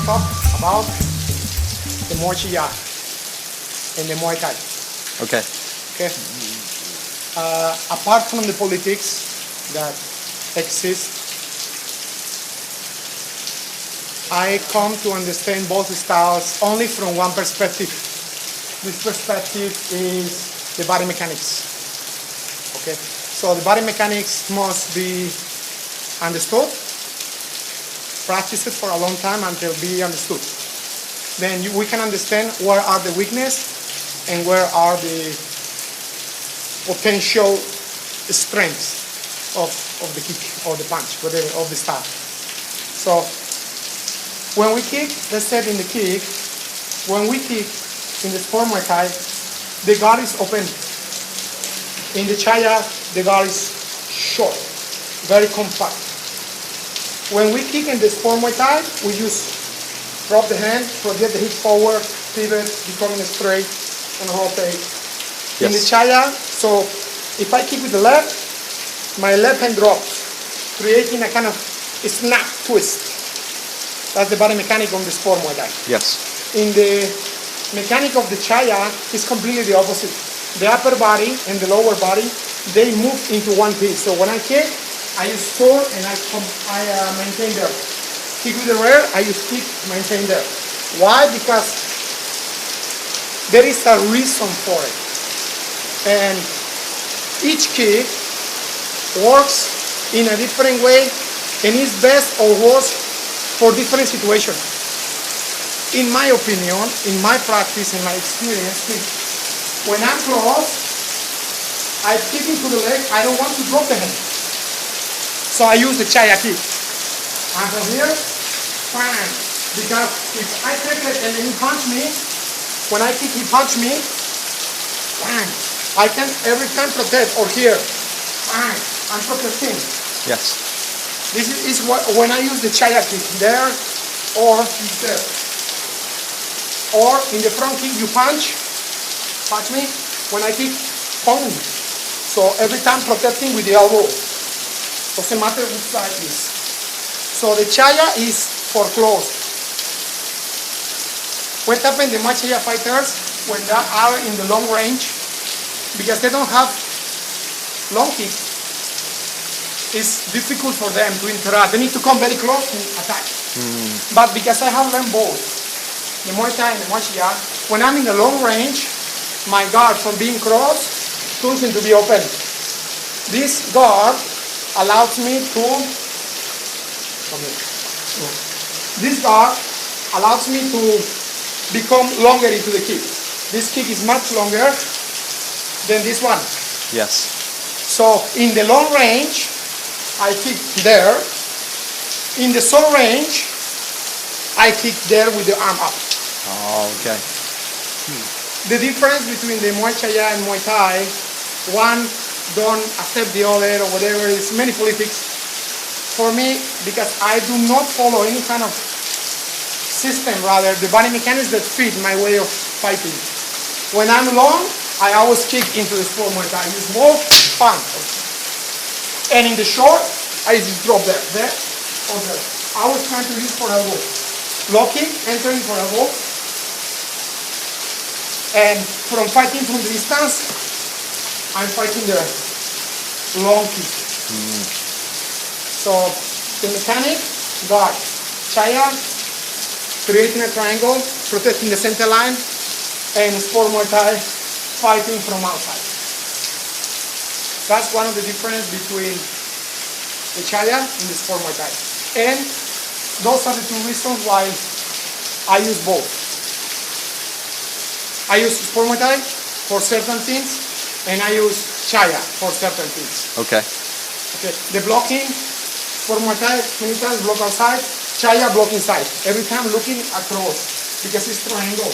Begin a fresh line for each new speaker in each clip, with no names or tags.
talk about the Muay Chaiya and the Muay Thai.
Okay.
Okay. Apart from the politics that exist, I come to understand both styles only from one perspective. This perspective is the body mechanics. Okay. So the body mechanics must be understood, practice it for a long time until be understood. Then we can understand where are the weaknesses and where are the potential strengths of the kick or the punch, whatever, of the style. So when we kick, let's say in the kick, when we kick in the sport Muay Thai, the guard is open. In the Chaiya, the guard is short, very compact. When we kick in the sport Muay Thai, we just drop the hand, project the hip forward, pivot, becoming straight, and rotate. Yes. In the Chaiya, so if I kick with the left, my left hand drops, creating a kind of snap twist. That's the body mechanic on the sport Muay Thai.
Yes.
In the mechanic of the Chaiya, it's completely the opposite. The upper body and the lower body, they move into one piece. So when I kick, I use core and I maintain there. Kick with the rear, I use kick, maintain there. Why? Because there is a reason for it. And each kick works in a different way and is best or worst for different situations. In my opinion, in my practice, in my experience, when I'm close, I kick into the leg, I don't want to drop the hand. So I use the Chaiya kick. And from here, bang. Because if I take it and he punch me, when I kick, he punch me, bang. I can every time protect, or here, bang, I'm protecting.
Yes.
This is what, when I use the Chaiya kick, there or there. Or in the front kick, you punch me. When I kick, boom. So every time protecting with the elbow. Doesn't matter which side it is. So the Chaiya is for close. What happens the Muay Chaiya fighters when they are in the long range, because they don't have long kick, it's difficult for them to interact. They need to come very close to attack. But because I have learned both, the Muay Thai and the Muay Chaiya, when I'm in the long range, my guard from being crossed turns into be open. This guard allows me to, this guard allows me to become longer into the kick. This kick is much longer than this one.
Yes.
So in the long range, I kick there. In the short range, I kick there with the arm up.
Oh, okay.
The difference between the Muay Chaiya and Muay Thai, one don't accept the other or whatever, is many politics. For me, because I do not follow any kind of system, rather the body mechanics that fit my way of fighting. When I'm long, I always kick into the sport Muay Thai. I use more, bang. And in the short, I just drop there, or there. I was trying to use for elbow. Blocking, entering for elbow. And from fighting from the distance, I'm fighting the long kick. So the mechanic, guard, Chaiya, creating a triangle, protecting the center line, and sport Muay Thai, fighting from outside. That's one of the differences between the Chaiya and the sport Muay Thai. And those are the two reasons why I use both. I use sport Muay Thai for certain things, and I use Chaiya for certain things.
Okay.
Okay. The blocking, sport Muay Thai, many times block outside, Chaiya block inside. Every time looking across, because it's triangle.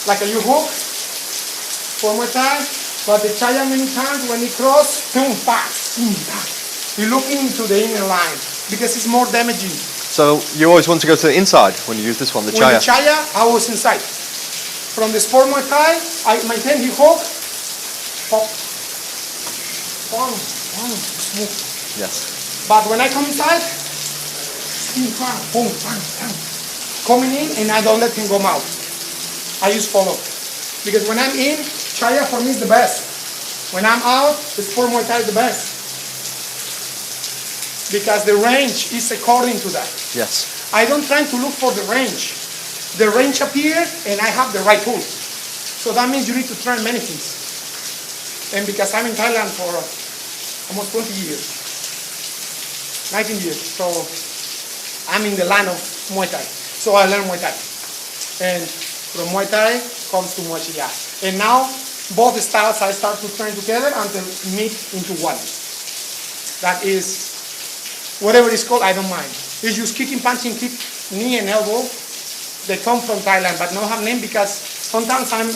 Like a U-hook, sport Muay Thai, but the Chaiya many times when it cross, boom, back, boom, back. You're looking into the inner line, because it's more damaging.
So you always want to go to the inside when you use this one, the Chaiya?
With the Chaiya, I was inside. From the sport Muay Thai, I maintain the hook, pop, bang, bang, smooth.
Yes.
But when I come inside, spin, bang, boom, bang, bang. coming in and I don't let him go out. I use follow. Because when I'm in, Chaiya for me is the best. When I'm out, the sport Muay Thai is the best. Because the range is according to that.
Yes.
I don't try to look for the range. The range appears and I have the right tool. So that means you need to try many things. And because I'm in Thailand for almost 20 years, 19 years, so I'm in the land of Muay Thai. So I learn Muay Thai. And from Muay Thai comes to Muay Chaiya. And now both styles I start to train together until meet into one. That is, whatever it's called, I don't mind. It's just kicking, punching, kick, knee and elbow. They come from Thailand, but no have name because sometimes I'm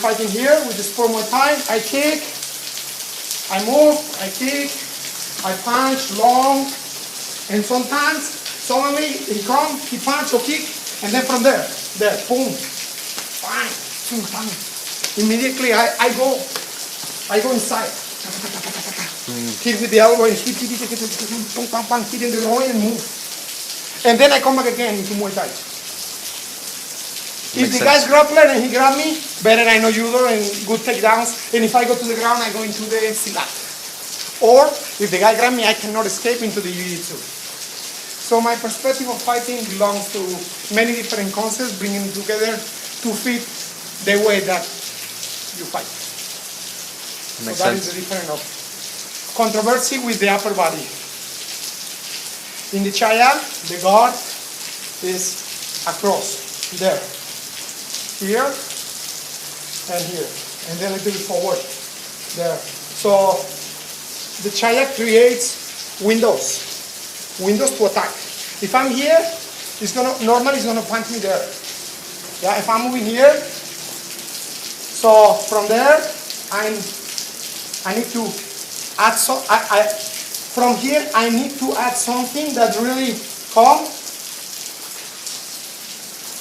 fighting here with the sport Muay Thai. I kick, I move, I kick, I punch long, and sometimes suddenly he come, he punch or kick, and then from there, boom, bang, boom, bang. Immediately I go inside. Hit with the elbow and hit, boom, bang, bang, hit in the groin and move. And then I come back again into Muay Thai. If the guy's grappler and he grab me, better I know judo and good takedowns. And if I go to the ground, I go into the silat. Or if the guy grab me, I cannot escape into the jiu-jitsu. So my perspective of fighting belongs to many different concepts, bringing them together to fit the way that you fight.
Makes
so that
sense.
is the difference of controversy with the upper body. In the Chaiya, the guard is across, there, here, and here, and then a little bit forward, there. So the Chaiya creates windows to attack. If I'm here, normally it's gonna punch me there. Yeah, if I'm moving here, so from there, I need to add from here, I need to add something that really come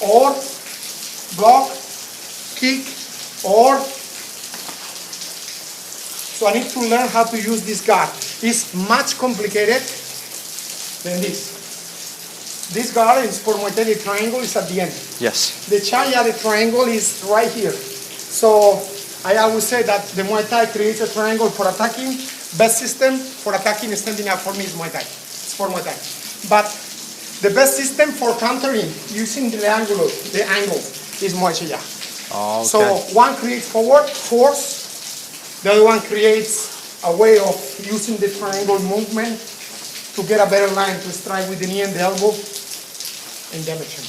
or block, kick, or so I need to learn how to use this guard. It's much complicated than this. This guard is for Muay Thai, the triangle is at the end.
Yes.
The Chaiya, the triangle is right here. So I always say that the Muay Thai creates a triangle for attacking. Best system for attacking and standing up for me is Muay Thai. It's for Muay Thai. But the best system for countering using the angle is Muay Chaiya.
Oh, okay.
So one creates forward, force. The other one creates a way of using the triangle movement to get a better line to strike with the knee and the elbow and damage him.